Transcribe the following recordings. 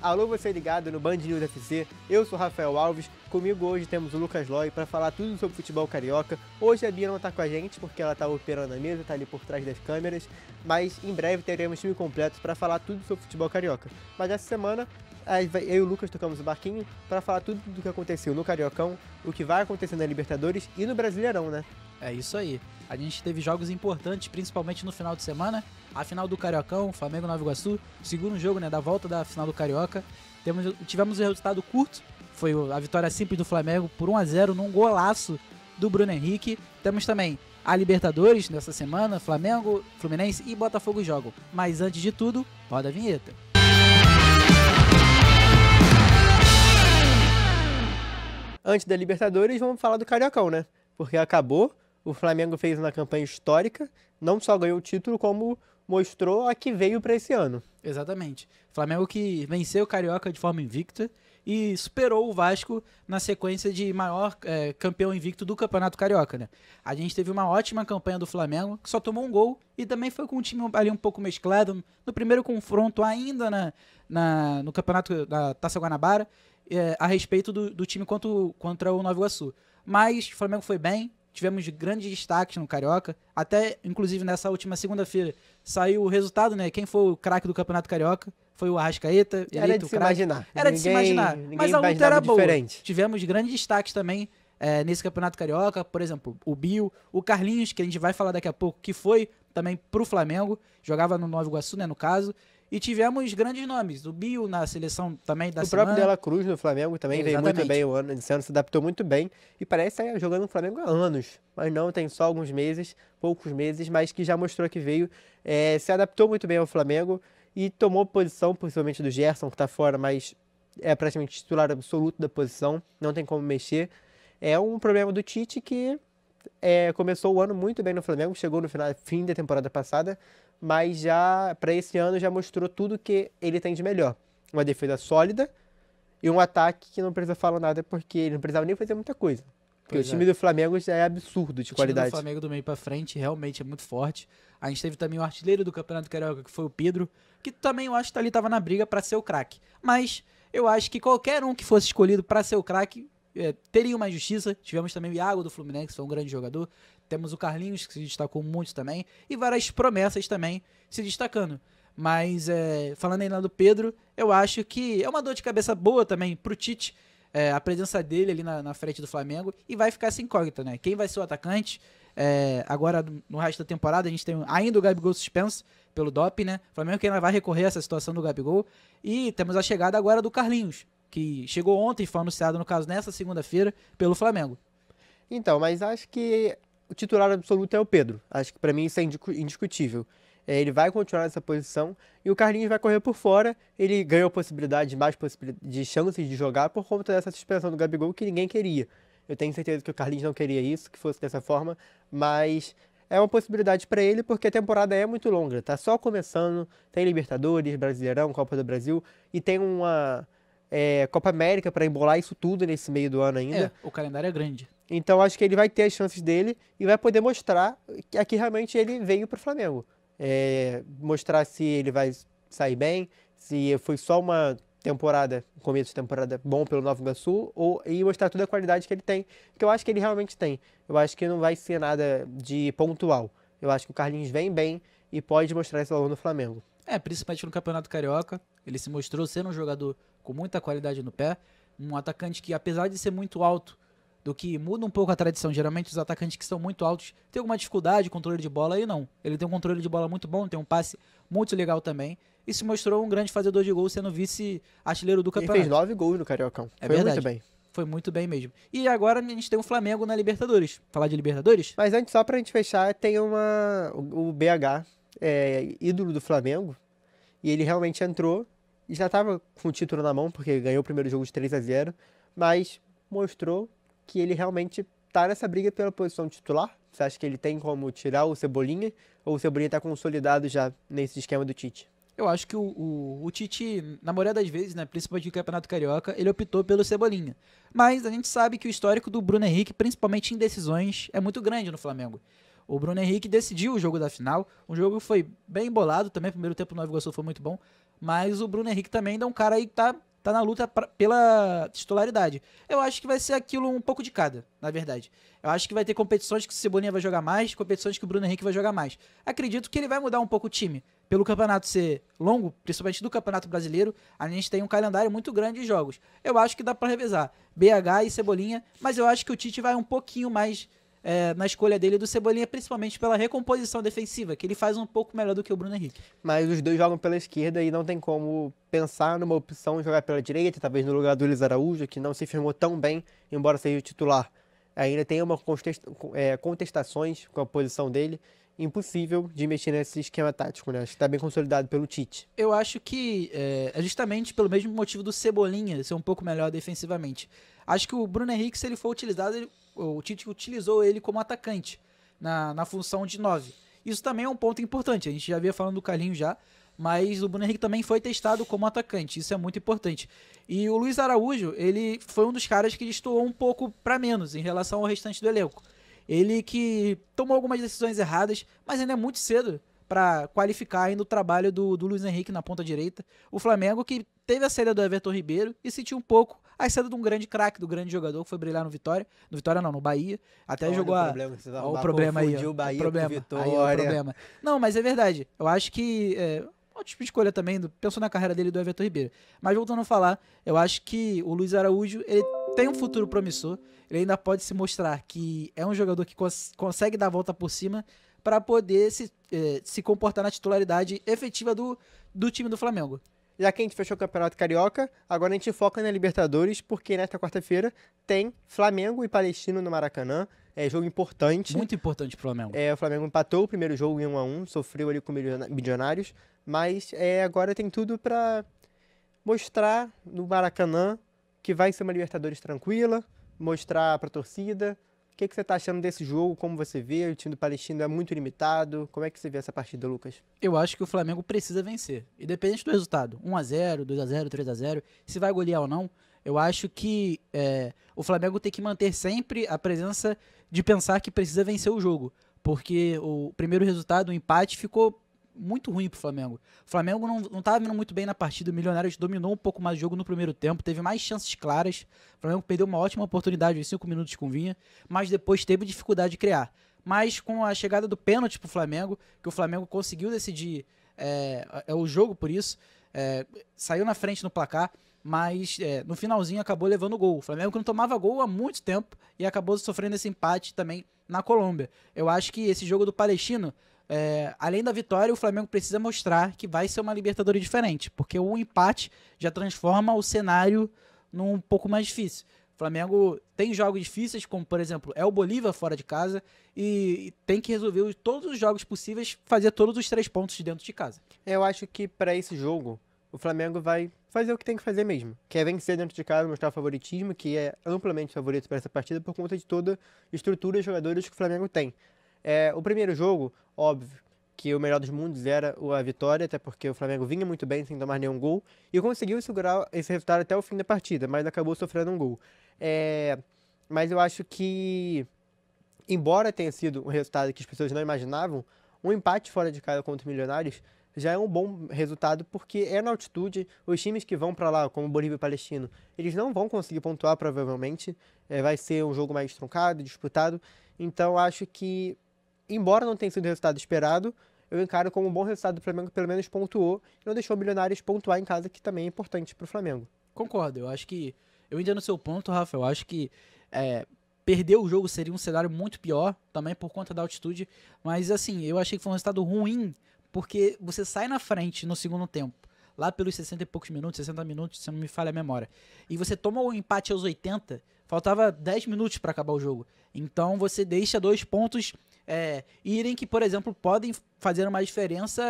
Alô, você ligado no Band News FC, eu sou Rafael Alves, comigo hoje temos o Lucas Loi para falar tudo sobre futebol carioca. Hoje a Bia não tá com a gente porque ela tá operando a mesa, tá ali por trás das câmeras, mas em breve teremos time completo para falar tudo sobre futebol carioca. Mas essa semana eu e o Lucas tocamos o barquinho para falar tudo do que aconteceu no Cariocão, o que vai acontecer na Libertadores e no Brasileirão, né? É isso aí. A gente teve jogos importantes, principalmente no final de semana. A final do Cariocão, Flamengo Nova Iguaçu, segundo jogo, né, da volta da final do Carioca. Tivemos um resultado curto, foi a vitória simples do Flamengo por 1-0 num golaço do Bruno Henrique. Temos também a Libertadores nessa semana, Flamengo, Fluminense e Botafogo jogam. Mas antes de tudo, roda a vinheta. Antes da Libertadores, vamos falar do Cariocão, né? Porque acabou, o Flamengo fez uma campanha histórica, não só ganhou o título, como mostrou a que veio para esse ano. Exatamente. Flamengo que venceu o Carioca de forma invicta e superou o Vasco na sequência de maior campeão invicto do Campeonato Carioca, né? A gente teve uma ótima campanha do Flamengo, que só tomou um gol e também foi com um time ali um pouco mesclado. No primeiro confronto, ainda no Campeonato da Taça Guanabara, a respeito do time contra o Nova Iguaçu. Mas o Flamengo foi bem, tivemos grandes destaques no Carioca, até inclusive nessa última segunda-feira saiu o resultado, né? Quem foi o craque do Campeonato Carioca foi o Arrascaeta. Era de se imaginar. Era de se imaginar, mas a luta era boa. Diferente. Tivemos grandes destaques também nesse Campeonato Carioca, por exemplo, o Bill, o Carlinhos, que a gente vai falar daqui a pouco, que foi também pro Flamengo, jogava no Nova Iguaçu, né, no caso. E tivemos grandes nomes, o Bill na seleção também da semana. O próprio De La Cruz no Flamengo também veio muito bem o ano, esse ano se adaptou muito bem e parece estar jogando no Flamengo há anos, mas não, tem só alguns meses, poucos meses, mas que já mostrou que veio, se adaptou muito bem ao Flamengo e tomou posição, principalmente do Gerson, que está fora, mas é praticamente titular absoluto da posição, não tem como mexer. É um problema do Tite que começou o ano muito bem no Flamengo, chegou no fim da temporada passada, mas já para esse ano já mostrou tudo que ele tem de melhor. Uma defesa sólida e um ataque que não precisa falar nada porque ele não precisava nem fazer muita coisa. Porque o time do Flamengo já é absurdo de qualidade. O time do Flamengo do meio para frente realmente é muito forte. A gente teve também o artilheiro do Campeonato Carioca, que foi o Pedro, que também eu acho que ali estava na briga para ser o craque. Mas eu acho que qualquer um que fosse escolhido para ser o craque teria uma injustiça. Tivemos também o Iago do Fluminense, que foi um grande jogador. Temos o Carlinhos, que se destacou muito também. E várias promessas também se destacando. Mas, falando aí lá do Pedro, eu acho que é uma dor de cabeça boa também pro Tite, a presença dele ali na frente do Flamengo. E vai ficar essa incógnita, né? Quem vai ser o atacante? Agora, no resto da temporada, a gente tem ainda o Gabigol suspenso pelo doping, né? O Flamengo que ainda vai recorrer a essa situação do Gabigol. E temos a chegada agora do Carlinhos, que chegou ontem, foi anunciado, no caso, nessa segunda-feira, pelo Flamengo. Então, mas acho que o titular absoluto é o Pedro. Acho que para mim isso é indiscutível. Ele vai continuar nessa posição e o Carlinhos vai correr por fora. Ele ganhou mais de chances de jogar por conta dessa suspensão do Gabigol que ninguém queria. Eu tenho certeza que o Carlinhos não queria isso, que fosse dessa forma, mas é uma possibilidade para ele porque a temporada é muito longa. Tá só começando, tem Libertadores, Brasileirão, Copa do Brasil e tem uma Copa América para embolar isso tudo nesse meio do ano ainda. O calendário é grande. Então acho que ele vai ter as chances dele e vai poder mostrar que realmente ele veio para o Flamengo. Mostrar se ele vai sair bem, se foi só uma temporada, um começo de temporada bom pelo Nova Iguaçu, e mostrar toda a qualidade que ele tem, que eu acho que ele realmente tem. Eu acho que não vai ser nada de pontual. Eu acho que o Carlinhos vem bem e pode mostrar esse valor no Flamengo. Principalmente no Campeonato Carioca, ele se mostrou ser um jogador com muita qualidade no pé, um atacante que, apesar de ser muito alto, do que muda um pouco a tradição. Geralmente os atacantes que são muito altos têm alguma dificuldade, controle de bola, e não. Ele tem um controle de bola muito bom, tem um passe muito legal também, e se mostrou um grande fazedor de gols, sendo vice-artilheiro do campeonato. Ele fez 9 gols no Cariocão. Foi verdade. Muito bem. Foi muito bem mesmo. E agora a gente tem o Flamengo na Libertadores. Falar de Libertadores? Mas antes, só pra gente fechar, tem o BH, ídolo do Flamengo, e ele realmente entrou e já estava com o título na mão, porque ganhou o primeiro jogo de 3-0, mas mostrou que ele realmente está nessa briga pela posição titular. Você acha que ele tem como tirar o Cebolinha, ou o Cebolinha está consolidado já nesse esquema do Tite? Eu acho que o Tite, na maioria das vezes, né, principalmente no Campeonato Carioca, ele optou pelo Cebolinha. Mas a gente sabe que o histórico do Bruno Henrique, principalmente em decisões, é muito grande no Flamengo. O Bruno Henrique decidiu o jogo da final, um jogo que foi bem embolado também, o primeiro tempo no Nova Iguaçu foi muito bom, mas o Bruno Henrique também é um cara aí que tá na luta pela titularidade. Eu acho que vai ser aquilo um pouco de cada, na verdade. Eu acho que vai ter competições que o Cebolinha vai jogar mais, competições que o Bruno Henrique vai jogar mais. Acredito que ele vai mudar um pouco o time. Pelo campeonato ser longo, principalmente do Campeonato Brasileiro, a gente tem um calendário muito grande de jogos. Eu acho que dá pra revezar BH e Cebolinha, mas eu acho que o Tite vai um pouquinho mais na escolha dele do Cebolinha, principalmente pela recomposição defensiva, que ele faz um pouco melhor do que o Bruno Henrique. Mas os dois jogam pela esquerda e não tem como pensar numa opção de jogar pela direita, talvez no lugar do Luiz Araújo, que não se firmou tão bem, embora seja o titular. Ainda tem uma contestações com a posição dele. Impossível de mexer nesse esquema tático, né? Acho que está bem consolidado pelo Tite. Eu acho que é justamente pelo mesmo motivo do Cebolinha ser um pouco melhor defensivamente. Acho que o Bruno Henrique, se ele for utilizado, o Tite utilizou ele como atacante na função de 9. Isso também é um ponto importante. A gente já havia falando do Carlinhos já, mas o Bruno Henrique também foi testado como atacante. Isso é muito importante. E o Luiz Araújo, ele foi um dos caras que destoou um pouco para menos em relação ao restante do elenco. Ele que tomou algumas decisões erradas, mas ainda é muito cedo para qualificar ainda o trabalho do Luiz Henrique na ponta direita. O Flamengo que teve a saída do Everton Ribeiro e sentiu um pouco a saída de um grande craque, do grande jogador que foi brilhar no Vitória. No Vitória não, no Bahia. Até jogou o problema aí. O problema. Não, mas é verdade. Eu acho que o tipo de escolha também, penso na carreira dele do Everton Ribeiro. Mas voltando a falar, eu acho que o Luiz Araújo, ele tem um futuro promissor. Ele ainda pode se mostrar que é um jogador que consegue dar a volta por cima para poder se comportar na titularidade efetiva do time do Flamengo. Já que a gente fechou o Campeonato Carioca, agora a gente foca na Libertadores, porque nesta quarta-feira tem Flamengo e Palestino no Maracanã. É jogo importante. Muito importante pro Flamengo. O Flamengo empatou o primeiro jogo em 1-1, sofreu ali com Milionários, mas agora tem tudo para mostrar no Maracanã que vai ser uma Libertadores tranquila, mostrar para a torcida. O que você está achando desse jogo? Como você vê? O time do Palestino é muito limitado. Como é que você vê essa partida, Lucas? Eu acho que o Flamengo precisa vencer. Independente do resultado. 1-0, 2-0, 3-0. Se vai golear ou não, eu acho que o Flamengo tem que manter sempre a presença de pensar que precisa vencer o jogo. Porque o primeiro resultado, o empate, ficou muito ruim pro Flamengo. O Flamengo não estava vindo muito bem na partida. O Milionários dominou um pouco mais o jogo no primeiro tempo, teve mais chances claras. O Flamengo perdeu uma ótima oportunidade em 5 minutos com Vinha, mas depois teve dificuldade de criar. Mas com a chegada do pênalti pro Flamengo, que o Flamengo conseguiu decidir o jogo por isso, saiu na frente no placar, mas no finalzinho acabou levando o gol. O Flamengo que não tomava gol há muito tempo e acabou sofrendo esse empate também na Colômbia. Eu acho que esse jogo do Palestino, além da vitória, o Flamengo precisa mostrar que vai ser uma Libertadores diferente, porque o empate já transforma o cenário num pouco mais difícil. O Flamengo tem jogos difíceis, como por exemplo, o Bolívar fora de casa, e tem que resolver todos os jogos possíveis, fazer todos os 3 pontos dentro de casa. Eu acho que para esse jogo, o Flamengo vai fazer o que tem que fazer mesmo, que é vencer dentro de casa, mostrar o favoritismo, que é amplamente favorito para essa partida por conta de toda a estrutura de jogadores que o Flamengo tem. O primeiro jogo, óbvio, que o melhor dos mundos era a vitória, até porque o Flamengo vinha muito bem sem tomar nenhum gol, e conseguiu segurar esse resultado até o fim da partida, mas acabou sofrendo um gol. Mas eu acho que, embora tenha sido um resultado que as pessoas não imaginavam, um empate fora de casa contra o Milionários já é um bom resultado, porque na altitude, os times que vão para lá, como Bolívia e Palestino, eles não vão conseguir pontuar provavelmente, vai ser um jogo mais truncado, disputado, então acho que, embora não tenha sido o resultado esperado, eu encaro como um bom resultado do Flamengo, pelo menos pontuou, e não deixou o Milionários pontuar em casa, que também é importante para o Flamengo. Concordo, eu entendo o seu ponto, Rafa, eu acho que perder o jogo seria um cenário muito pior, também por conta da altitude, mas assim, eu achei que foi um resultado ruim, porque você sai na frente no segundo tempo, lá pelos 60 e poucos minutos, 60 minutos, se não me falha a memória, e você toma o empate aos 80, faltava 10 minutos para acabar o jogo. Então você deixa 2 pontos irem que, por exemplo, podem fazer uma diferença,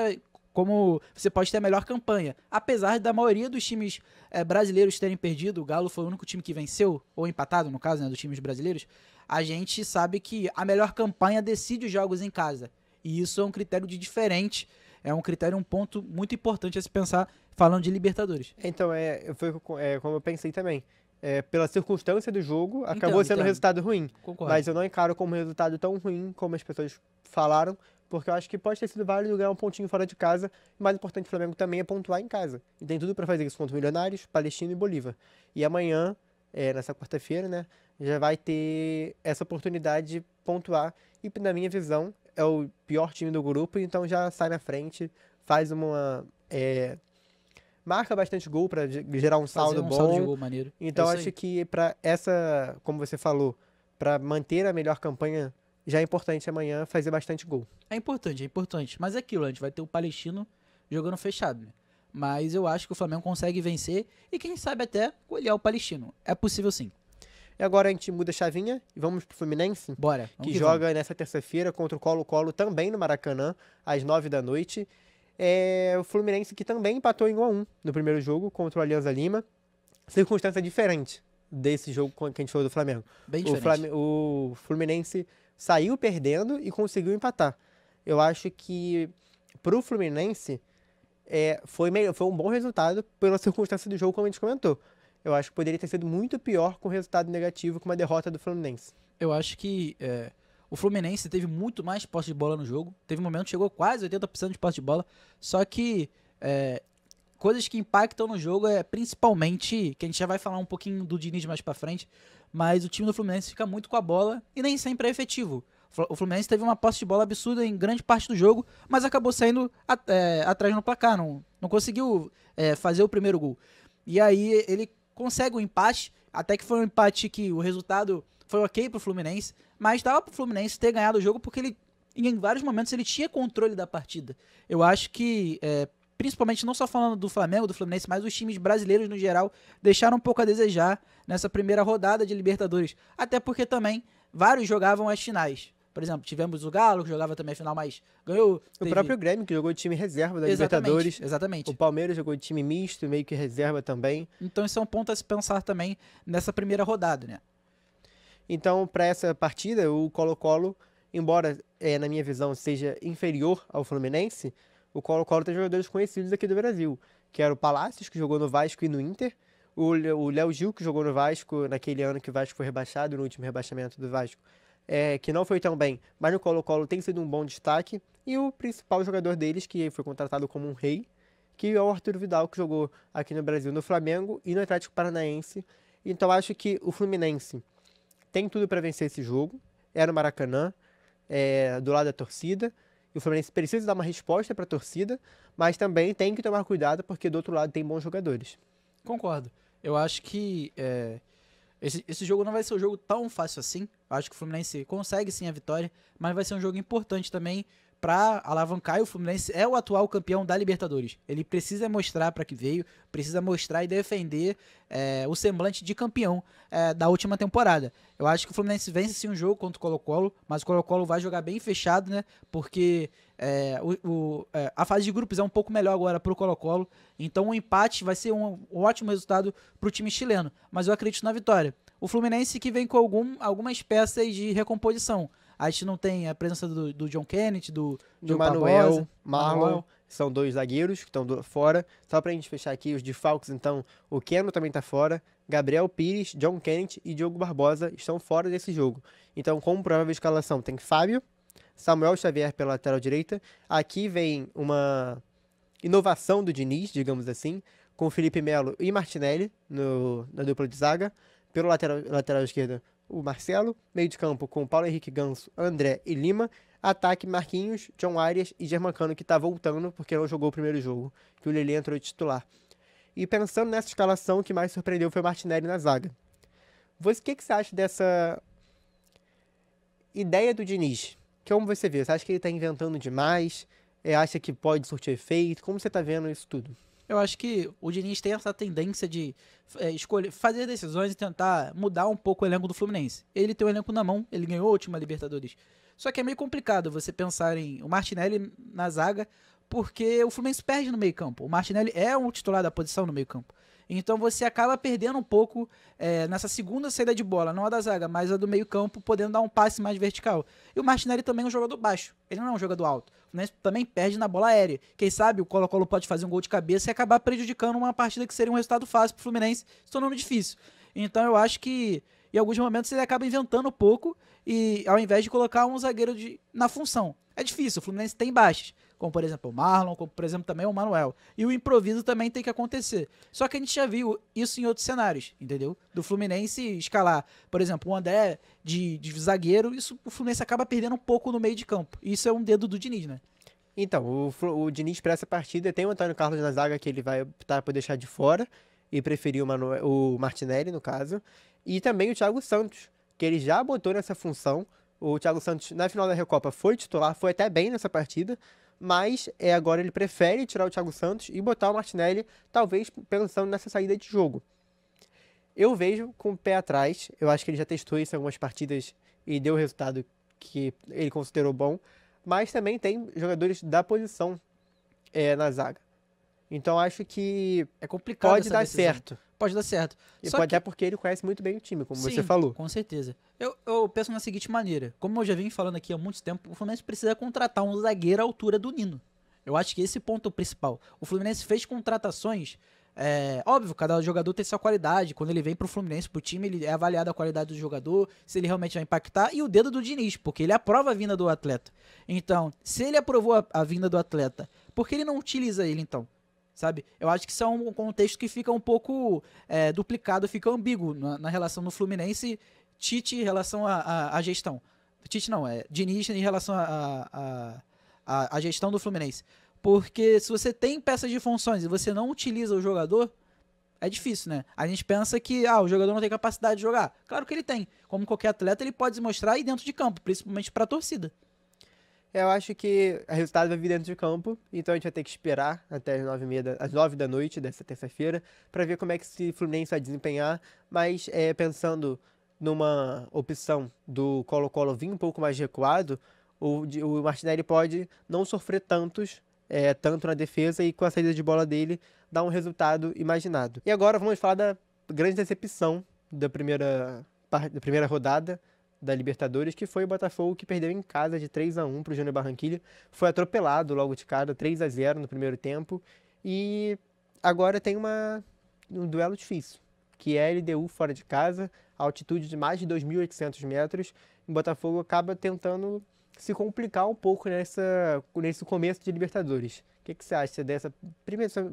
como você pode ter a melhor campanha. Apesar da maioria dos times brasileiros terem perdido, o Galo foi o único time que venceu, ou empatado, no caso, né, dos times brasileiros, a gente sabe que a melhor campanha decide os jogos em casa. E isso é um critério diferente, é um critério, um ponto muito importante a se pensar falando de Libertadores. Então, foi como eu pensei também. Pela circunstância do jogo, acabou sendo um resultado ruim. Concordo. Mas eu não encaro como um resultado tão ruim como as pessoas falaram, porque eu acho que pode ter sido válido ganhar um pontinho fora de casa. O mais importante do Flamengo também é pontuar em casa. E tem tudo para fazer isso contra o Milionários, Palestino e Bolívar. E amanhã, nessa quarta-feira, né, já vai ter essa oportunidade de pontuar. E, na minha visão, é o pior time do grupo, então já sai na frente, faz uma... marca bastante gol para gerar um saldo bom. Saldo de gol maneiro. Então acho que para essa, como você falou, para manter a melhor campanha, já é importante amanhã fazer bastante gol. É importante. Mas é aquilo, a gente vai ter o Palestino jogando fechado, né? Mas eu acho que o Flamengo consegue vencer e quem sabe até golear o Palestino. É possível sim. E agora a gente muda a chavinha e vamos pro Fluminense. Bora. Que joga nessa terça-feira contra o Colo-Colo também no Maracanã, às 9 da noite. O Fluminense que também empatou em 1-1 no primeiro jogo contra o Alianza Lima. Circunstância diferente desse jogo que a gente falou do Flamengo. Bem diferente. O Fluminense saiu perdendo e conseguiu empatar. Eu acho que pro Fluminense foi um bom resultado pela circunstância do jogo, como a gente comentou. Eu acho que poderia ter sido muito pior com resultado negativo, com uma derrota do Fluminense. Eu acho que o Fluminense teve muito mais posse de bola no jogo. Teve um momento que chegou quase 80% de posse de bola. Só que coisas que impactam no jogo principalmente, que a gente já vai falar um pouquinho do Diniz mais pra frente, mas o time do Fluminense fica muito com a bola e nem sempre é efetivo. O Fluminense teve uma posse de bola absurda em grande parte do jogo, mas acabou saindo atrás no placar, não conseguiu fazer o primeiro gol. E aí ele consegue um empate, até que foi um empate que o resultado foi ok pro Fluminense, mas dava pro Fluminense ter ganhado o jogo porque em vários momentos ele tinha controle da partida. Eu acho que principalmente não só falando do Flamengo, do Fluminense, mas os times brasileiros no geral deixaram um pouco a desejar nessa primeira rodada de Libertadores. Até porque também vários jogavam as finais. Por exemplo, tivemos o Galo, que jogava também a final, mas ganhou. O próprio Grêmio, que jogou de time reserva da Libertadores. Exatamente. O Palmeiras jogou de time misto, meio que reserva também. Então isso é um ponto a se pensar também nessa primeira rodada, né? Então, para essa partida, o Colo-Colo, embora na minha visão seja inferior ao Fluminense, o Colo-Colo tem jogadores conhecidos aqui do Brasil, que era o Palácios, que jogou no Vasco e no Inter, o Léo Gil, que jogou no Vasco naquele ano que o Vasco foi rebaixado, no último rebaixamento do Vasco, que não foi tão bem, mas no Colo-Colo tem sido um bom destaque, e o principal jogador deles, que foi contratado como um rei, que é o Arthur Vidal, que jogou aqui no Brasil no Flamengo e no Atlético Paranaense. Então acho que o Fluminense tem tudo para vencer esse jogo, no Maracanã, do lado da torcida, e o Fluminense precisa dar uma resposta para a torcida, mas também tem que tomar cuidado porque do outro lado tem bons jogadores. Concordo. Eu acho que esse jogo não vai ser um jogo tão fácil assim. Eu acho que o Fluminense consegue sim a vitória, mas vai ser um jogo importante também para alavancar, e o Fluminense é o atual campeão da Libertadores. Ele precisa mostrar para que veio, precisa mostrar e defender o semblante de campeão da última temporada. Eu acho que o Fluminense vence sim um jogo contra o Colo-Colo, mas o Colo-Colo vai jogar bem fechado, né? Porque a fase de grupos é um pouco melhor agora para o Colo-Colo, então o empate vai ser um ótimo resultado para o time chileno, mas eu acredito na vitória. O Fluminense que vem com algumas peças de recomposição. A gente não tem a presença do John Kennedy, do Manuel, Marlon, são dois zagueiros que estão fora. Só pra gente fechar aqui os desfalques, então, o Keno também tá fora, Gabriel Pires, John Kennedy e Diogo Barbosa estão fora desse jogo. Então, como provável escalação, tem Fábio, Samuel Xavier pela lateral direita. Aqui vem uma inovação do Diniz, digamos assim, com Felipe Melo e Martinelli na dupla de zaga. Pelo lateral esquerda, o Marcelo, meio de campo com Paulo Henrique Ganso, André e Lima, ataque Marquinhos, John Arias e Germancano, que está voltando porque não jogou o primeiro jogo, que o Lelê entrou de titular. E pensando nessa escalação, o que mais surpreendeu foi o Martinelli na zaga. O que você acha dessa ideia do Diniz? Como você vê? Você acha que ele está inventando demais? Acha que pode surtir efeito? Como você está vendo isso tudo? Eu acho que o Diniz tem essa tendência de fazer decisões e tentar mudar um pouco o elenco do Fluminense. Ele tem o elenco na mão, ele ganhou a última Libertadores. Só que é meio complicado você pensar em o Martinelli na zaga, porque o Fluminense perde no meio campo. O Martinelli é um titular da posição no meio campo. Então você acaba perdendo um pouco nessa segunda saída de bola, não a da zaga, mas a do meio campo, podendo dar um passe mais vertical. E o Martinelli também é um jogador baixo, ele não é um jogador alto. O Fluminense também perde na bola aérea. Quem sabe o Colo-Colo pode fazer um gol de cabeça e acabar prejudicando uma partida que seria um resultado fácil para o Fluminense, se tornando difícil. Então eu acho que em alguns momentos ele acaba inventando um pouco e ao invés de colocar um zagueiro na função. É difícil, o Fluminense tem baixas, como por exemplo o Marlon, como por exemplo também o Manuel. E o improviso também tem que acontecer. Só que a gente já viu isso em outros cenários, entendeu? Do Fluminense escalar, por exemplo, o André de zagueiro, isso o Fluminense acaba perdendo um pouco no meio de campo. Isso é um dedo do Diniz, né? Então, o Diniz para essa partida tem o Antônio Carlos na zaga que ele vai optar por deixar de fora e preferir o Martinelli, no caso. E também o Thiago Santos, que ele já botou nessa função. O Thiago Santos, na final da Recopa, foi titular, foi até bem nessa partida, mas agora ele prefere tirar o Thiago Santos e botar o Martinelli, talvez pensando nessa saída de jogo. Eu vejo com o pé atrás, eu acho que ele já testou isso em algumas partidas e deu o resultado que ele considerou bom, mas também tem jogadores da posição na zaga. Então acho que é complicado pode dar certo. Pode dar certo. E até porque ele conhece muito bem o time, como Sim, você falou. Com certeza. Eu penso na seguinte maneira. Como eu já vim falando aqui há muito tempo, o Fluminense precisa contratar um zagueiro à altura do Nino. Eu acho que esse ponto é o principal. O Fluminense fez contratações. Óbvio, cada jogador tem sua qualidade. Quando ele vem pro Fluminense, pro time, ele é avaliado a qualidade do jogador, se ele realmente vai impactar, e o dedo do Diniz, porque ele aprova a vinda do atleta. Então, se ele aprovou a vinda do atleta, por que ele não utiliza ele então? Sabe? Eu acho que isso é um contexto que fica um pouco duplicado, fica ambíguo na relação do Fluminense, Tite em relação à gestão. Tite não, Diniz em relação à gestão do Fluminense. Porque se você tem peças de funções e você não utiliza o jogador, é difícil, né? A gente pensa que o jogador não tem capacidade de jogar. Claro que ele tem. Como qualquer atleta, ele pode se mostrar aí dentro de campo, principalmente para a torcida. Eu acho que o resultado vai vir dentro de campo, então a gente vai ter que esperar até às 9 da noite dessa terça-feira para ver como é que esse Fluminense vai desempenhar, mas pensando numa opção do Colo-Colo vir um pouco mais recuado, o Martinelli pode não sofrer tanto na defesa e com a saída de bola dele dar um resultado imaginado. E agora vamos falar da grande decepção da primeira rodada da Libertadores, que foi o Botafogo, que perdeu em casa de 3-1 para o Júnior Barranquilla. Foi atropelado logo de cara, 3-0 no primeiro tempo. E agora tem um duelo difícil, que é a LDU fora de casa, a altitude de mais de 2.800 metros. O Botafogo acaba tentando se complicar um pouco nesse começo de Libertadores. O que você acha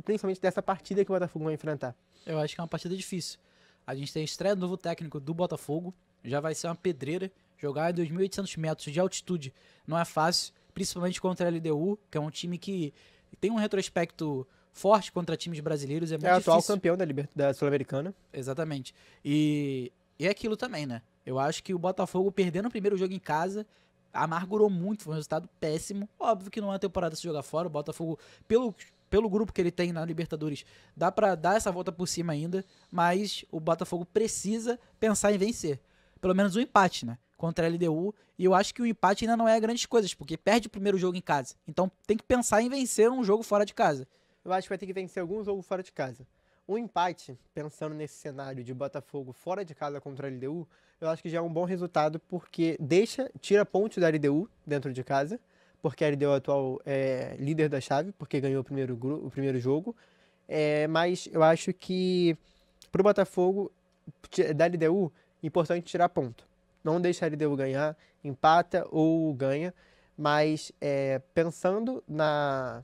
principalmente dessa partida que o Botafogo vai enfrentar? Eu acho que é uma partida difícil. A gente tem a estreia do novo técnico do Botafogo, já vai ser uma pedreira. Jogar em 2.800 metros de altitude não é fácil, principalmente contra a LDU, que é um time que tem um retrospecto forte contra times brasileiros. É muito difícil. Atual campeão da Sul-Americana. Exatamente. E é aquilo também, né? Eu acho que o Botafogo, perdendo o primeiro jogo em casa, amargurou muito, foi um resultado péssimo. Óbvio que não é uma temporada se jogar fora, o Botafogo, pelo grupo que ele tem na Libertadores, dá pra dar essa volta por cima ainda, mas o Botafogo precisa pensar em vencer. Pelo menos um empate, né? Contra a LDU, e eu acho que o empate ainda não é grandes coisas, porque perde o primeiro jogo em casa. Então tem que pensar em vencer um jogo fora de casa. Eu acho que vai ter que vencer algum jogo fora de casa. Um empate, pensando nesse cenário de Botafogo fora de casa contra a LDU, eu acho que já é um bom resultado, porque tira pontos da LDU dentro de casa, porque a LDU é o atual líder da chave, porque ganhou o primeiro jogo. Mas eu acho que pro Botafogo, da LDU, é importante tirar ponto. Não deixa a LDU ganhar, empata ou ganha, mas pensando na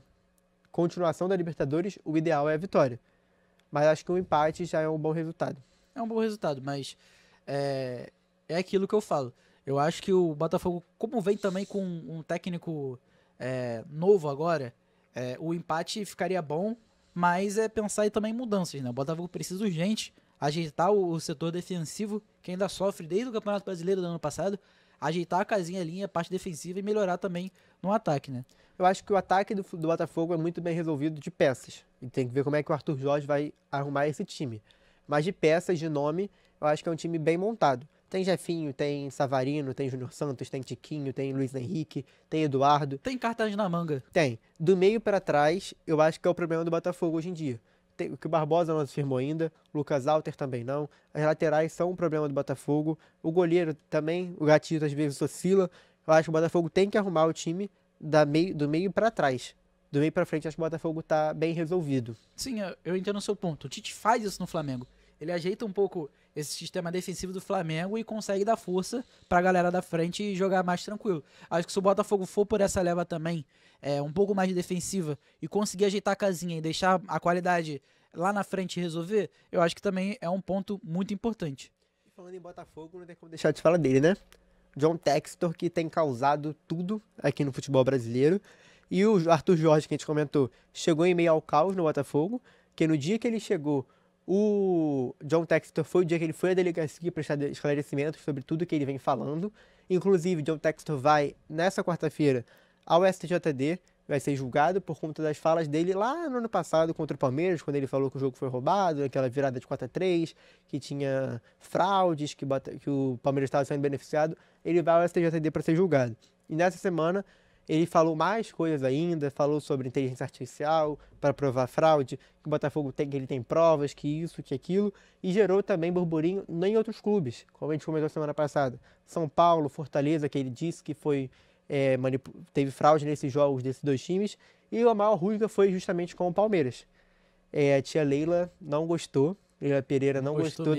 continuação da Libertadores, o ideal é a vitória. Mas acho que o empate já é um bom resultado. É um bom resultado, mas é aquilo que eu falo. Eu acho que o Botafogo, como vem também com um técnico novo agora, o empate ficaria bom, mas pensar aí também em mudanças, né? O Botafogo precisa urgente ajeitar o setor defensivo, que ainda sofre desde o Campeonato Brasileiro do ano passado, ajeitar a casinha ali, a parte defensiva e melhorar também no ataque, né? Eu acho que o ataque do Botafogo é muito bem resolvido de peças. E tem que ver como é que o Arthur Jorge vai arrumar esse time. Mas de peças, de nome, eu acho que é um time bem montado. Tem Jefinho, tem Savarino, tem Júnior Santos, tem Tiquinho, tem Luiz Henrique, tem Eduardo. Tem cartaz na manga. Tem. Do meio para trás, eu acho que é o problema do Botafogo hoje em dia. O que o Barbosa não se firmou ainda, o Lucas Alter também não. As laterais são um problema do Botafogo. O goleiro também, o Gatinho às vezes oscila. Eu acho que o Botafogo tem que arrumar o time do meio para trás. Do meio para frente, acho que o Botafogo tá bem resolvido. Sim, eu entendo o seu ponto. O Tite faz isso no Flamengo. Ele ajeita um pouco esse sistema defensivo do Flamengo e consegue dar força pra galera da frente e jogar mais tranquilo. Acho que se o Botafogo for por essa leva também, um pouco mais defensiva e conseguir ajeitar a casinha e deixar a qualidade lá na frente resolver, eu acho que também é um ponto muito importante. E falando em Botafogo, não tem como deixar de falar dele, né? John Textor, que tem causado tudo aqui no futebol brasileiro. E o Arthur Jorge, que a gente comentou, chegou em meio ao caos no Botafogo, que no dia que ele chegou, o John Textor foi o dia que ele foi à delegacia prestar esclarecimentos sobre tudo que ele vem falando. Inclusive, John Textor vai, nessa quarta-feira, ao STJD, vai ser julgado por conta das falas dele lá no ano passado contra o Palmeiras, quando ele falou que o jogo foi roubado, aquela virada de 4-3, que tinha fraudes, que o Palmeiras estava sendo beneficiado. Ele vai ao STJD para ser julgado. E nessa semana, ele falou mais coisas ainda, falou sobre inteligência artificial para provar fraude, que o Botafogo ele tem provas, que isso, que aquilo, e gerou também burburinho em outros clubes, como a gente comentou semana passada. São Paulo, Fortaleza, que ele disse que teve fraude nesses jogos desses dois times, e a maior rusga foi justamente com o Palmeiras. A tia Leila não gostou, Leila Pereira não gostou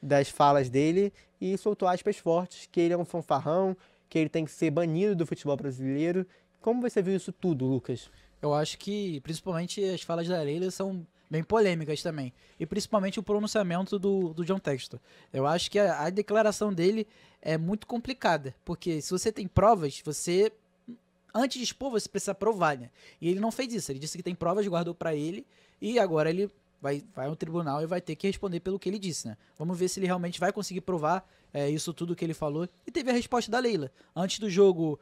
das falas dele e soltou aspas fortes, que ele é um fanfarrão, que ele tem que ser banido do futebol brasileiro. Como você viu isso tudo, Lucas? Eu acho que, principalmente, as falas da Leila são bem polêmicas também. E principalmente o pronunciamento do John Textor. Eu acho que a declaração dele é muito complicada. Porque se você tem provas, antes de expor, você precisa provar, né? E ele não fez isso. Ele disse que tem provas, guardou pra ele. E agora ele vai ao tribunal e vai ter que responder pelo que ele disse, né? Vamos ver se ele realmente vai conseguir provar isso tudo que ele falou. E teve a resposta da Leila. Antes do jogo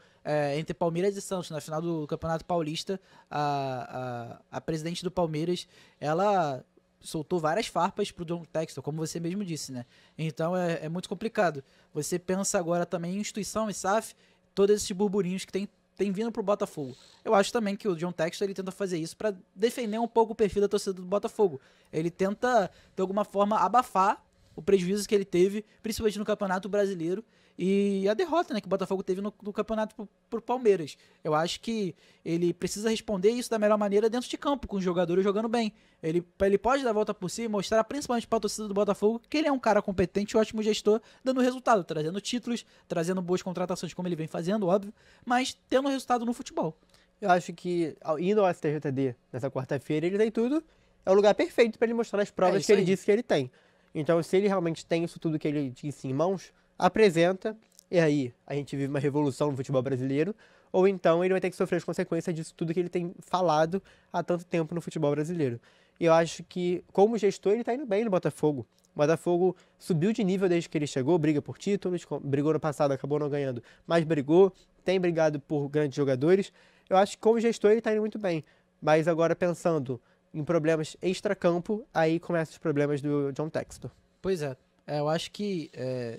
entre Palmeiras e Santos, na final do Campeonato Paulista, a presidente do Palmeiras, ela soltou várias farpas pro John Textor, como você mesmo disse, né? Então é muito complicado. Você pensa agora também em instituição e SAF, todos esses burburinhos que tem vindo pro Botafogo. Eu acho também que o John Textor ele tenta fazer isso para defender um pouco o perfil da torcida do Botafogo. Ele tenta, de alguma forma, abafar o prejuízo que ele teve, principalmente no Campeonato Brasileiro, e a derrota, né, que o Botafogo teve no Campeonato por Palmeiras. Eu acho que ele precisa responder isso da melhor maneira dentro de campo, com os jogadores jogando bem. Ele pode dar a volta por si e mostrar, principalmente para a torcida do Botafogo, que ele é um cara competente e ótimo gestor, dando resultado, trazendo títulos, trazendo boas contratações, como ele vem fazendo, óbvio, mas tendo resultado no futebol. Eu acho que, indo ao STJD nessa quarta-feira, ele tem tudo. É o lugar perfeito para ele mostrar as provas que ele disse que ele tem. Então, se ele realmente tem isso tudo que ele disse em mãos, apresenta, e aí a gente vive uma revolução no futebol brasileiro, ou então ele vai ter que sofrer as consequências disso tudo que ele tem falado há tanto tempo no futebol brasileiro. E eu acho que, como gestor, ele está indo bem no Botafogo. O Botafogo subiu de nível desde que ele chegou, briga por títulos, brigou no passado, acabou não ganhando, mas brigou, tem brigado por grandes jogadores. Eu acho que como gestor ele está indo muito bem, mas agora pensando em problemas extra-campo, aí começam os problemas do John Textor. Pois é. Eu acho que,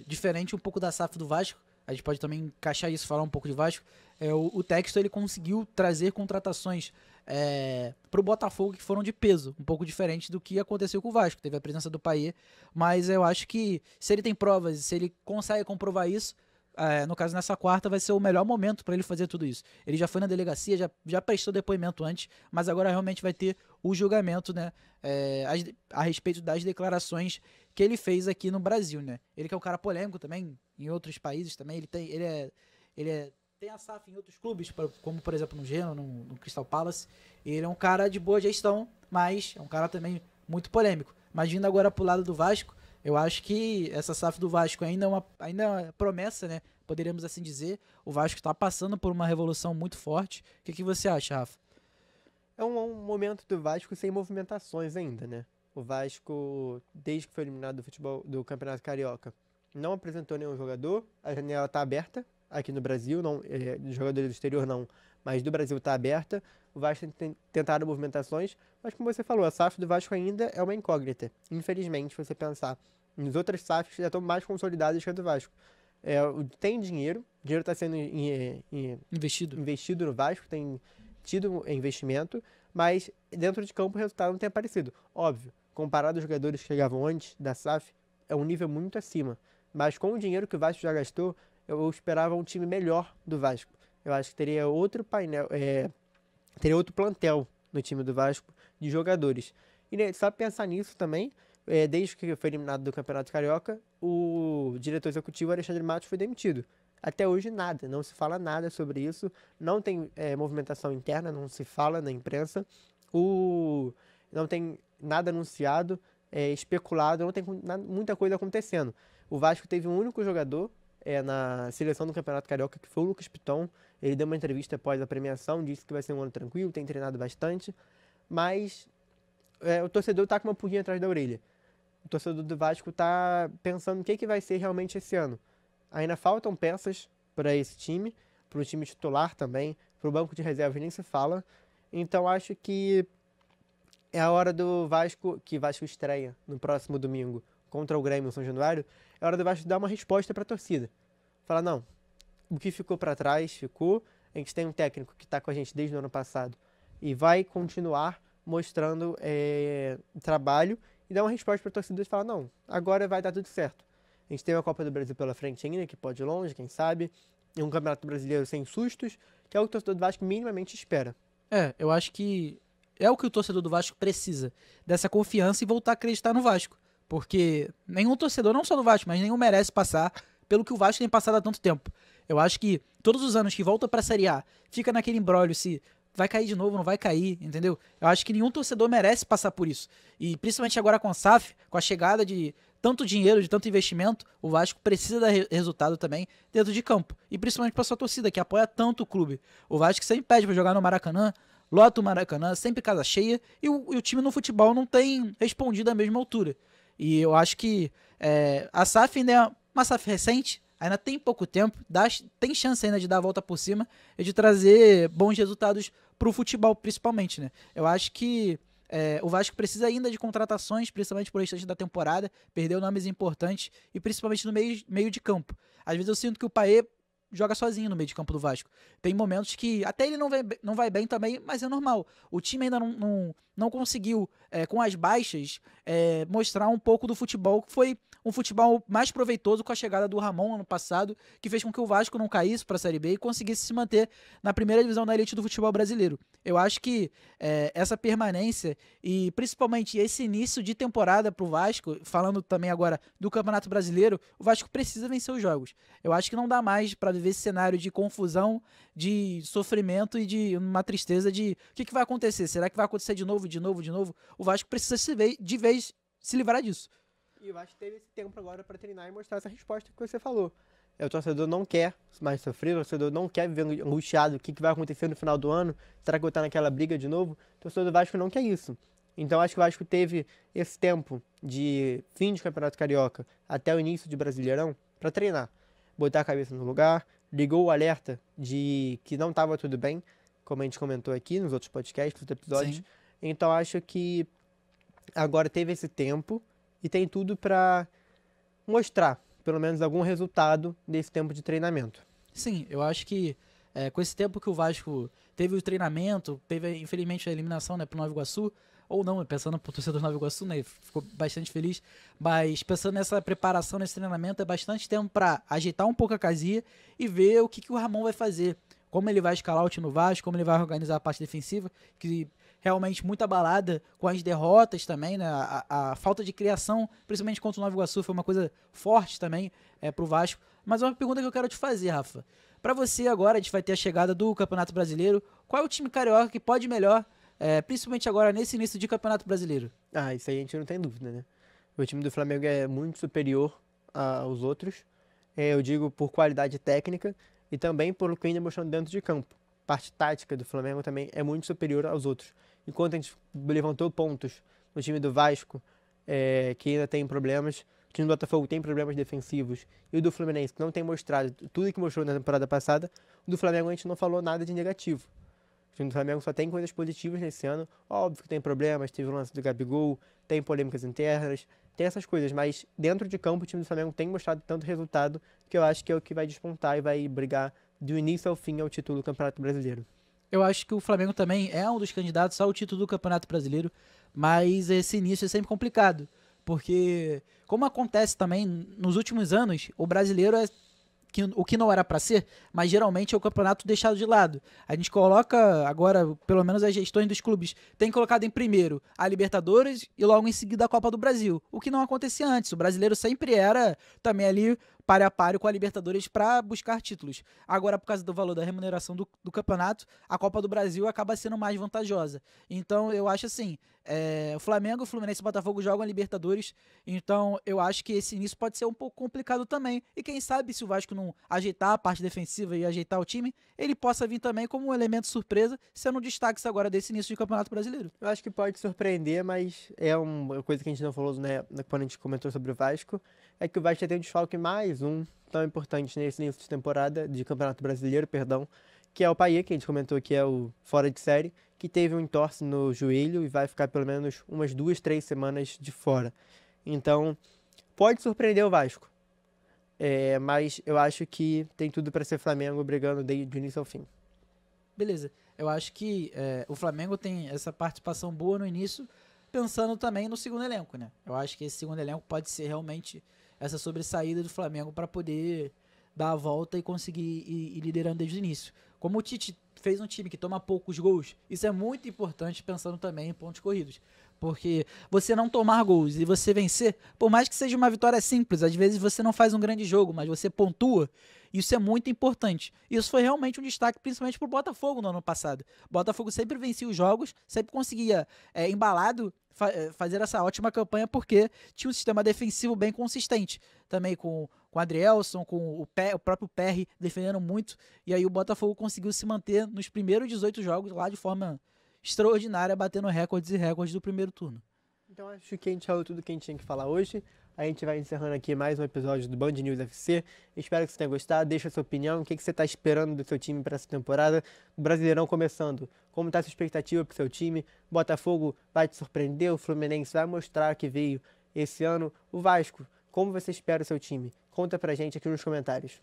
diferente um pouco da SAF do Vasco, a gente pode também encaixar isso, falar um pouco de Vasco, o Textor ele conseguiu trazer contratações pro Botafogo que foram de peso, um pouco diferente do que aconteceu com o Vasco. Teve a presença do Payet, mas eu acho que se ele tem provas, se ele consegue comprovar isso, no caso nessa quarta, vai ser o melhor momento para ele fazer tudo isso. Ele já foi na delegacia, já prestou depoimento antes, mas agora realmente vai ter o julgamento, né, a respeito das declarações que ele fez aqui no Brasil, né? Ele que é um cara polêmico também, em outros países também, ele tem a SAF em outros clubes, como por exemplo no Genoa, no Crystal Palace. Ele é um cara de boa gestão, mas é um cara também muito polêmico. Mas vindo agora pro lado do Vasco, eu acho que essa SAF do Vasco ainda é uma promessa, né? Poderíamos assim dizer. O Vasco está passando por uma revolução muito forte. O que você acha, Rafa? É um momento do Vasco sem movimentações ainda, né? O Vasco, desde que foi eliminado do Campeonato Carioca, não apresentou nenhum jogador. A janela está aberta aqui no Brasil, não, de jogadores do exterior não, mas do Brasil está aberta. O Vasco tem tentado movimentações, mas como você falou, a SAF do Vasco ainda é uma incógnita. Infelizmente, se você pensar nas outras SAFs, já estão mais consolidadas que a do Vasco. Tem dinheiro, o dinheiro está sendo investido no Vasco, tem tido investimento, mas dentro de campo o resultado não tem aparecido. Óbvio, comparado aos jogadores que chegavam antes da SAF, é um nível muito acima. Mas com o dinheiro que o Vasco já gastou, eu esperava um time melhor do Vasco. Eu acho que teria outro painel, teria outro plantel no time do Vasco de jogadores. E só pensar nisso também, desde que foi eliminado do Campeonato Carioca, o diretor executivo Alexandre Matos foi demitido. Até hoje nada, não se fala nada sobre isso, não tem movimentação interna, não se fala na imprensa, não tem nada anunciado, especulado, não tem muita coisa acontecendo. O Vasco teve um único jogador na seleção do Campeonato Carioca, que foi o Lucas Piton. Ele deu uma entrevista após a premiação, disse que vai ser um ano tranquilo, tem treinado bastante, mas o torcedor está com uma pulguinha atrás da orelha. O torcedor do Vasco está pensando o que vai ser realmente esse ano. Ainda faltam peças para esse time, para o time titular também, para o banco de reservas nem se fala. Então acho que é a hora do Vasco, que Vasco estreia no próximo domingo contra o Grêmio em São Januário, é hora do Vasco dar uma resposta para a torcida. Falar, não, o que ficou para trás, ficou. A gente tem um técnico que está com a gente desde o ano passado e vai continuar mostrando trabalho e dar uma resposta para a torcida e falar, não, agora vai dar tudo certo. A gente tem uma Copa do Brasil pela frente ainda, que pode ir longe, quem sabe, e um Campeonato Brasileiro sem sustos, que é o que o torcedor do Vasco minimamente espera. Eu acho que é o que o torcedor do Vasco precisa, dessa confiança e voltar a acreditar no Vasco. Porque nenhum torcedor, não só do Vasco, mas nenhum merece passar pelo que o Vasco tem passado há tanto tempo. Eu acho que todos os anos que volta pra Série A, fica naquele imbróglio se vai cair de novo, não vai cair, entendeu? Eu acho que nenhum torcedor merece passar por isso. E principalmente agora com a SAF, com a chegada de tanto dinheiro, de tanto investimento, o Vasco precisa dar resultado também dentro de campo. E principalmente pra sua torcida, que apoia tanto o clube. O Vasco sempre pede pra jogar no Maracanã, lota o Maracanã, sempre casa cheia, e o time no futebol não tem respondido à mesma altura. E eu acho que a SAF ainda é uma SAF recente, ainda tem pouco tempo, tem chance ainda de dar a volta por cima e de trazer bons resultados para o futebol, principalmente, né? Eu acho que o Vasco precisa ainda de contratações, principalmente por restante da temporada, perdeu nomes importantes e principalmente no meio de campo. Às vezes eu sinto que o Paê joga sozinho no meio de campo do Vasco. Tem momentos que até ele não vai bem também, mas é normal. O time ainda não conseguiu, com as baixas, mostrar um pouco do futebol, que foi um futebol mais proveitoso com a chegada do Ramon ano passado, que fez com que o Vasco não caísse para a Série B e conseguisse se manter na primeira divisão da elite do futebol brasileiro. Eu acho que essa permanência e principalmente esse início de temporada para o Vasco, falando também agora do Campeonato Brasileiro, o Vasco precisa vencer os jogos. Eu acho que não dá mais para viver esse cenário de confusão, de sofrimento e de uma tristeza de o que vai acontecer? Será que vai acontecer de novo? O Vasco precisa de vez se livrar disso. E o Vasco teve esse tempo agora para treinar e mostrar essa resposta que você falou. O torcedor não quer mais sofrer, o torcedor não quer viver angustiado, o que vai acontecer no final do ano, será que eu vou estar naquela briga de novo? O torcedor do Vasco não quer isso. Então acho que o Vasco teve esse tempo de fim de Campeonato Carioca até o início de Brasileirão para treinar, botar a cabeça no lugar, ligou o alerta de que não estava tudo bem, como a gente comentou aqui nos outros podcasts, nos outros episódios. Sim. Então acho que agora teve esse tempo e tem tudo para mostrar pelo menos algum resultado desse tempo de treinamento. Sim, eu acho que com esse tempo que o Vasco teve o treinamento, teve infelizmente a eliminação, né, pro Nova Iguaçu, ou não, pensando pro torcedor do Nova Iguaçu, né, ficou bastante feliz, mas pensando nessa preparação, nesse treinamento, é bastante tempo para ajeitar um pouco a casinha e ver o que o Ramon vai fazer, como ele vai escalar o time no Vasco, como ele vai organizar a parte defensiva, que realmente muito abalada com as derrotas também, né? A falta de criação, principalmente contra o Nova Iguaçu, foi uma coisa forte também pro Vasco. Mas uma pergunta que eu quero te fazer, Rafa. Para você agora, a gente vai ter a chegada do Campeonato Brasileiro. Qual é o time carioca que pode melhor, principalmente agora nesse início de Campeonato Brasileiro? Isso aí a gente não tem dúvida, né? O time do Flamengo é muito superior aos outros. Eu digo por qualidade técnica e também pelo que ainda mostrando dentro de campo. A parte tática do Flamengo também é muito superior aos outros. Enquanto a gente levantou pontos no time do Vasco, que ainda tem problemas, o time do Botafogo tem problemas defensivos, e o do Fluminense, que não tem mostrado tudo que mostrou na temporada passada, o do Flamengo a gente não falou nada de negativo. O time do Flamengo só tem coisas positivas nesse ano. Óbvio que tem problemas, teve o lance do Gabigol, tem polêmicas internas, tem essas coisas, mas dentro de campo o time do Flamengo tem mostrado tanto resultado que eu acho que é o que vai despontar e vai brigar do início ao fim ao título do Campeonato Brasileiro. Eu acho que o Flamengo também é um dos candidatos ao título do Campeonato Brasileiro, mas esse início é sempre complicado, porque como acontece também nos últimos anos, o brasileiro o que não era para ser, mas geralmente é o campeonato deixado de lado. A gente coloca agora, pelo menos as gestões dos clubes, tem colocado em primeiro a Libertadores e logo em seguida a Copa do Brasil, o que não acontecia antes. O brasileiro sempre era também ali páreo a páreo com a Libertadores para buscar títulos. Agora, por causa do valor da remuneração do campeonato, a Copa do Brasil acaba sendo mais vantajosa. Então, eu acho assim, o Flamengo, o Fluminense e o Botafogo jogam a Libertadores, então eu acho que esse início pode ser um pouco complicado também. E quem sabe, se o Vasco não ajeitar a parte defensiva e ajeitar o time, ele possa vir também como um elemento surpresa, sendo um destaque agora desse início de Campeonato Brasileiro. Eu acho que pode surpreender, mas é uma coisa que a gente não falou, né, quando a gente comentou sobre o Vasco, é que o Vasco já tem um desfalque mais um tão importante nesse início de temporada, de Campeonato Brasileiro, perdão, que é o Payet, que a gente comentou que é o fora de série, que teve um entorse no joelho e vai ficar pelo menos umas 2, 3 semanas de fora. Então, pode surpreender o Vasco, mas eu acho que tem tudo para ser Flamengo brigando desde o início ao fim. Beleza, eu acho que o Flamengo tem essa participação boa no início, pensando também no segundo elenco, né? Eu acho que esse segundo elenco pode ser realmente essa sobressaída do Flamengo para poder dar a volta e conseguir ir liderando desde o início. Como o Tite fez um time que toma poucos gols, isso é muito importante pensando também em pontos corridos. Porque você não tomar gols e você vencer, por mais que seja uma vitória simples, às vezes você não faz um grande jogo, mas você pontua, isso é muito importante. Isso foi realmente um destaque, principalmente pro Botafogo no ano passado. O Botafogo sempre vencia os jogos, sempre conseguia, embalado, fazer essa ótima campanha, porque tinha um sistema defensivo bem consistente. Também com o Adrielson, com o próprio Perry defendendo muito, e aí o Botafogo conseguiu se manter nos primeiros 18 jogos lá de forma extraordinária, batendo recordes e recordes do primeiro turno. Então acho que a gente falou tudo que a gente tinha que falar hoje. A gente vai encerrando aqui mais um episódio do Band News FC. Espero que você tenha gostado. Deixa a sua opinião. O que você está esperando do seu time para essa temporada? O Brasileirão começando. Como está a sua expectativa para o seu time? Botafogo vai te surpreender? O Fluminense vai mostrar que veio esse ano? O Vasco, como você espera o seu time? Conta pra gente aqui nos comentários.